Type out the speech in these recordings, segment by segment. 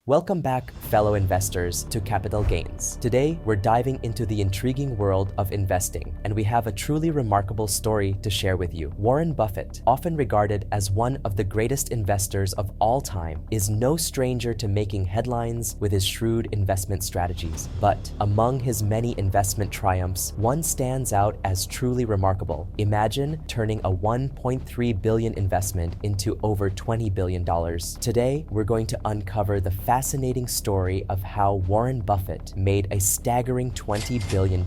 Welcome back, fellow investors, to Capital Gains. Today, we're diving into the intriguing world of investing, and we have a truly remarkable story to share with you. Warren Buffett, often regarded as one of the greatest investors of all time, is no stranger to making headlines with his shrewd investment strategies. But among his many investment triumphs, one stands out as truly remarkable. Imagine turning a $1.3 billion investment into over $20 billion. Today, we're going to uncover the fascinating story of how Warren Buffett made a staggering $20 billion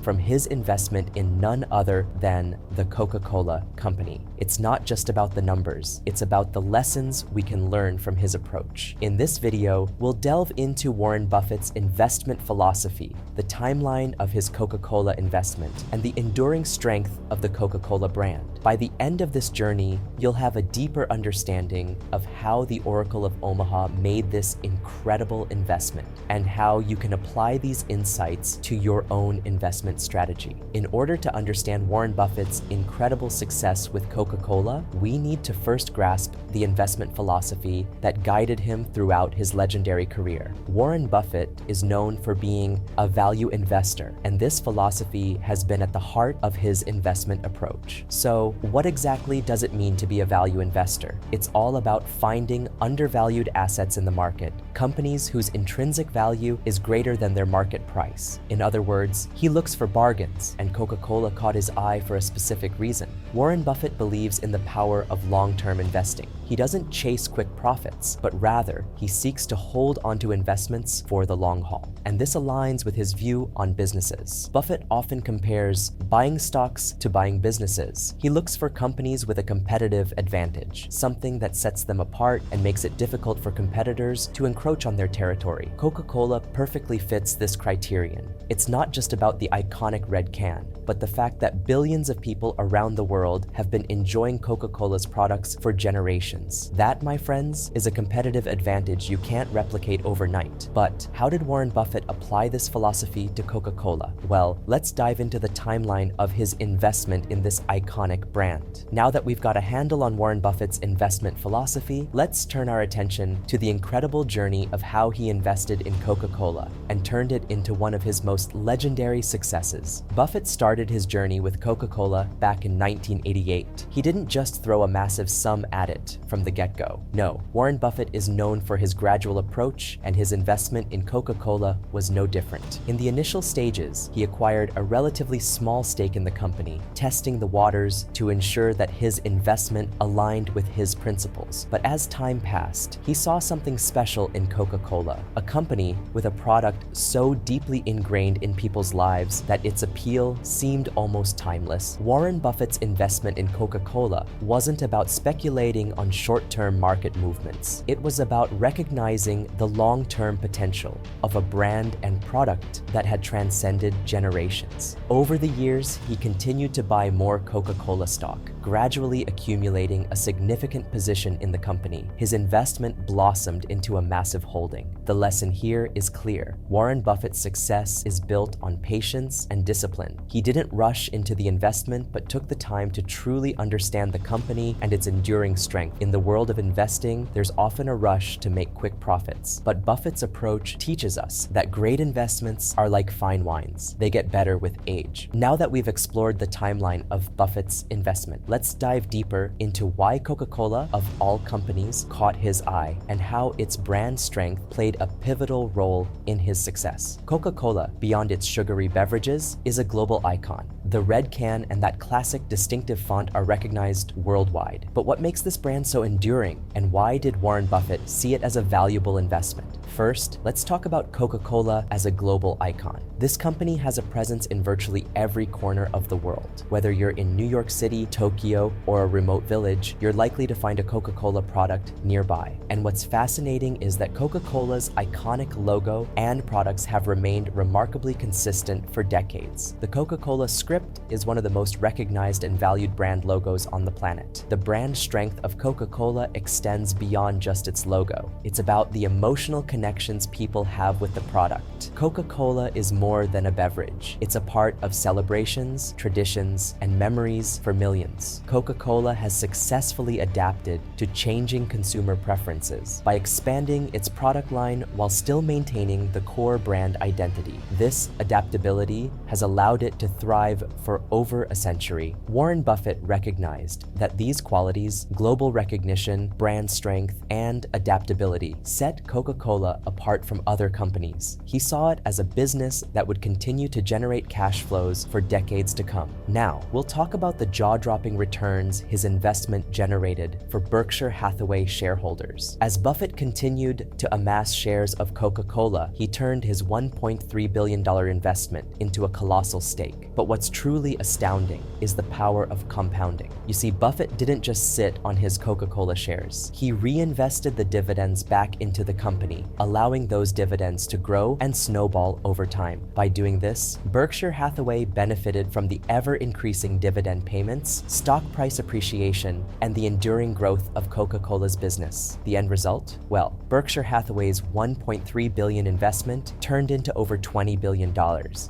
from his investment in none other than the Coca Cola company. It's not just about the numbers, it's about the lessons we can learn from his approach. In this video, we'll delve into Warren Buffett's investment philosophy, the timeline of his Coca Cola investment, and the enduring strength of the Coca Cola brand. By the end of this journey, you'll have a deeper understanding of how the Oracle of Omaha made this incredible investment and how you can apply these insights to your own investment strategy. In order to understand Warren Buffett's incredible success with Coca Cola, we need to first grasp the investment philosophy that guided him throughout his legendary career. Warren Buffett is known for being a value investor, and this philosophy has been at the heart of his investment approach. So, what exactly does it mean to be a value investor? It's all about finding undervalued assets in the market, companies whose intrinsic value is greater than their market price. In other words, he looks for bargains, and Coca-Cola caught his eye for a specific reason. Warren Buffett believes in the power of long-term investing. He doesn't chase quick profits, but rather, he seeks to hold onto investments for the long haul. And this aligns with his view on businesses. Buffett often compares buying stocks to buying businesses. He looks for companies with a competitive advantage, something that sets them apart and makes it difficult for competitors to encroach on their territory. Coca-Cola perfectly fits this criterion. It's not just about the iconic red can, but the fact that billions of people around the world have been enjoying Coca-Cola's products for generations. That, my friends, is a competitive advantage you can't replicate overnight. But how did Warren Buffett apply this philosophy to Coca-Cola? Well, let's dive into the timeline of his investment in this iconic brand. Now that we've got a handle on Warren Buffett's investment philosophy, let's turn our attention to the incredible journey of how he invested in Coca-Cola and turned it into one of his most legendary successes. Buffett started his journey with Coca-Cola back in 1988. He didn't just throw a massive sum at it from the get-go. No, Warren Buffett is known for his gradual approach, and his investment in Coca-Cola was no different. In the initial stages, he acquired a relatively small stake in the company, testing the waters to ensure that his investment aligned with his principles. But as time passed, he saw something special in Coca-Cola, a company with a product so deeply ingrained in people's lives that its appeal seemed almost timeless. Warren Buffett's investment in Coca-Cola wasn't about speculating on short-term market movements. It was about recognizing the long-term potential of a brand and product that had transcended generations. Over the years, he continued to buy more Coca-Cola stock, gradually accumulating a significant position in the company. His investment blossomed into a massive holding. The lesson here is clear. Warren Buffett's success is built on patience and discipline. He didn't rush into the investment, but took the time to truly understand the company and its enduring strength. In the world of investing, there's often a rush to make quick profits, but Buffett's approach teaches us that great investments are like fine wines. They get better with age. Now that we've explored the timeline of Buffett's investment, let's dive deeper into why Coca-Cola, of all companies, caught his eye and how its brand strength played a pivotal role in his success. Coca-Cola, beyond its sugary beverages, is a global icon. The red can and that classic distinctive font are recognized worldwide. But what makes this brand so enduring, and why did Warren Buffett see it as a valuable investment? First, let's talk about Coca-Cola as a global icon. This company has a presence in virtually every corner of the world. Whether you're in New York City, Tokyo, or a remote village, you're likely to find a Coca-Cola product nearby. And what's fascinating is that Coca-Cola's iconic logo and products have remained remarkably consistent for decades. The Coca-Cola script script is one of the most recognized and valued brand logos on the planet. The brand strength of Coca Cola extends beyond just its logo. It's about the emotional connections people have with the product. Coca Cola is more than a beverage. It's a part of celebrations, traditions, and memories for millions. Coca Cola has successfully adapted to changing consumer preferences by expanding its product line while still maintaining the core brand identity. This adaptability has allowed it to thrive for over a century. Warren Buffett recognized that these qualities, global recognition, brand strength, and adaptability, set Coca Cola apart from other companies. He saw it as a business that would continue to generate cash flows for decades to come. Now, we'll talk about the jaw-dropping returns his investment generated for Berkshire Hathaway shareholders. As Buffett continued to amass shares of Coca Cola, he turned his $1.3 billion investment into a colossal stake. But what's truly astounding is the power of compounding. You see, Buffett didn't just sit on his Coca Cola shares. He reinvested the dividends back into the company, allowing those dividends to grow and snowball over time. By doing this, Berkshire Hathaway benefited from the ever-increasing dividend payments, stock price appreciation, and the enduring growth of Coca Cola's business. The end result? Well, Berkshire Hathaway's $1.3 billion investment turned into over $20 billion.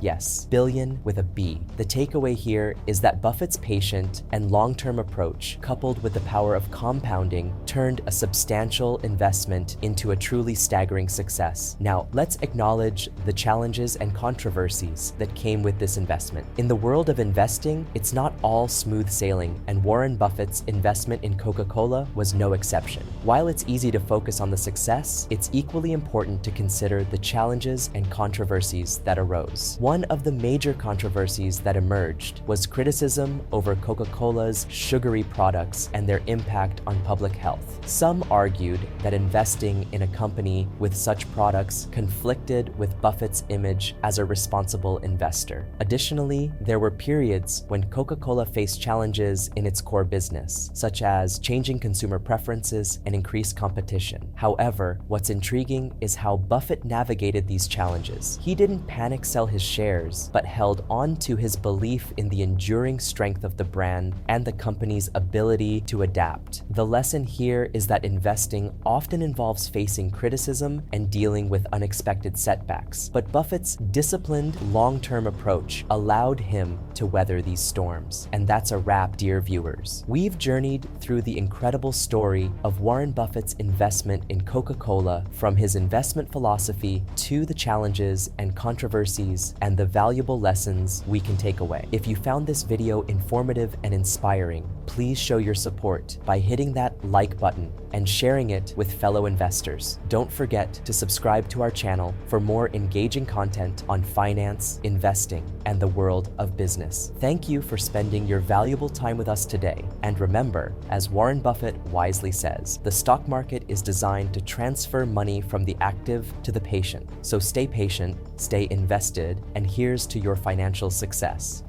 Yes, billion with a B. The takeaway here is that Buffett's patient and long-term approach, coupled with the power of compounding, turned a substantial investment into a truly staggering success. Now, let's acknowledge the challenges and controversies that came with this investment. In the world of investing, it's not all smooth sailing, and Warren Buffett's investment in Coca Cola was no exception. While it's easy to focus on the success, it's equally important to consider the challenges and controversies that arose. One of the major controversies that emerged was criticism over Coca Cola's sugary products and their impact on public health. Some argued that investing in a company with such products conflicted with Buffett's image as a responsible investor. Additionally, there were periods when Coca Cola faced challenges in its core business, such as changing consumer preferences and increased competition. However, what's intriguing is how Buffett navigated these challenges. He didn't panic sell his shares, but held on to his belief in the enduring strength of the brand and the company's ability to adapt. The lesson here is that investing often involves facing criticism and dealing with unexpected setbacks, but Buffett's disciplined, long-term approach allowed him to weather these storms. And that's a wrap, dear viewers. We've journeyed through the incredible story of Warren Buffett's investment in Coca Cola, from his investment philosophy to the challenges and controversies and the valuable lessons we can take away. If you found this video informative and inspiring, please show your support by hitting that like button and sharing it with fellow investors. Don't forget to subscribe to our channel for more engaging content on finance, investing, and the world of business. Thank you for spending your valuable time with us today. And remember, as Warren Buffett wisely says, the stock market is designed to transfer money from the active to the patient. So stay patient, stay invested, and here's to your financial success.